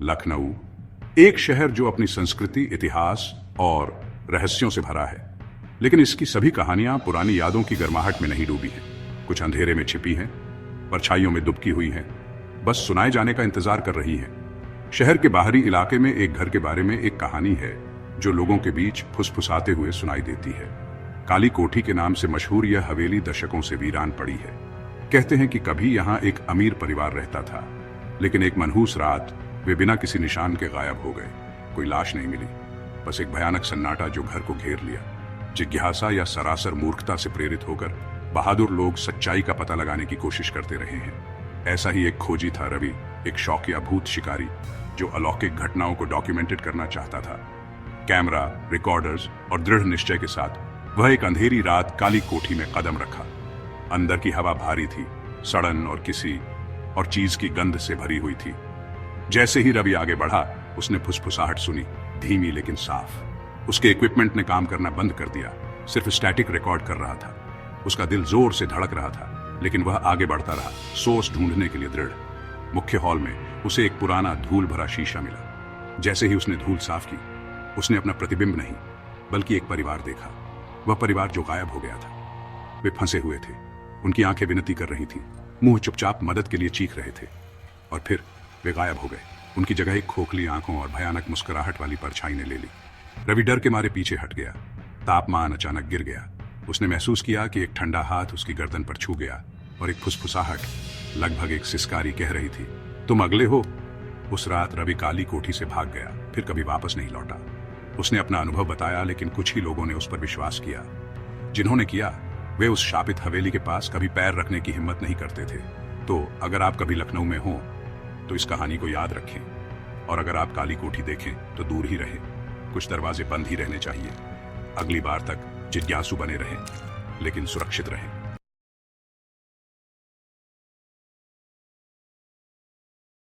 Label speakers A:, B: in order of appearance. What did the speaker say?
A: लखनऊ एक शहर जो अपनी संस्कृति, इतिहास और रहस्यों से भरा है, लेकिन इसकी सभी कहानियां पुरानी यादों की गर्माहट में नहीं डूबी हैं। कुछ अंधेरे में छिपी हैं, परछाइयों में दुबकी हुई हैं, बस सुनाए जाने का इंतजार कर रही हैं। शहर के बाहरी इलाके में एक घर के बारे में एक कहानी है जो लोगों के बीच फुसफुसाते हुए सुनाई देती है। काली कोठी के नाम से मशहूर यह हवेली दशकों से वीरान पड़ी है। कहते हैं कि कभी यहाँ एक अमीर परिवार रहता था, लेकिन एक मनहूस रात वे बिना किसी निशान के गायब हो गए। कोई लाश नहीं मिली, बस एक भयानक सन्नाटा जो घर को घेर लिया। जिज्ञासा या सरासर मूर्खता से प्रेरित होकर बहादुर लोग सच्चाई का पता लगाने की कोशिश करते रहे हैं। ऐसा ही एक खोजी था रवि, एक शौकिया भूत शिकारी जो अलौकिक घटनाओं को डॉक्यूमेंटेड करना चाहता था। कैमरा, रिकॉर्डर्स और दृढ़ निश्चय के साथ वह एक अंधेरी रात काली कोठी में कदम रखा। अंदर की हवा भारी थी, सड़न और किसी और चीज की गंध से भरी हुई थी। जैसे ही रवि आगे बढ़ा, उसने फुसफुसाहट सुनी, धीमी लेकिन साफ। उसके इक्विपमेंट ने काम करना बंद कर दिया, सिर्फ स्टैटिक रिकॉर्ड कर रहा था। उसका दिल जोर से धड़क रहा था, लेकिन वह आगे बढ़ता रहा, सोर्स ढूंढने के लिए दृढ़। मुख्य हॉल में उसे एक पुराना धूल भरा शीशा मिला। जैसे ही उसने धूल साफ की, उसने अपना प्रतिबिंब नहीं बल्कि एक परिवार देखा। वह परिवार जो गायब हो गया था। वे फंसे हुए थे, उनकी आंखें विनती कर रही थी, मुंह चुपचाप मदद के लिए चीख रहे थे। और फिर वे गायब हो गए। उनकी जगह एक खोखली आंखों और भयानक मुस्कुराहट वाली परछाई ने ले ली। रवि डर के मारे पीछे हट गया। तापमान अचानक गिर गया। उसने महसूस किया कि एक ठंडा हाथ उसकी गर्दन पर छू गया और एक फुसफुसाहट, लगभग एक सिसकारी, कह रही थी, तुम अगले हो। उस रात रवि काली कोठी से भाग गया, फिर कभी वापस नहीं लौटा। उसने अपना अनुभव बताया, लेकिन कुछ ही लोगों ने उस पर विश्वास किया। जिन्होंने किया, वे उस शापित हवेली के पास कभी पैर रखने की हिम्मत नहीं करते थे। तो अगर आप कभी लखनऊ में हो तो इस कहानी को याद रखें, और अगर आप काली कोठी देखें तो दूर ही रहें। कुछ दरवाजे बंद ही रहने चाहिए। अगली बार तक जिज्ञासु बने रहें, लेकिन सुरक्षित रहें।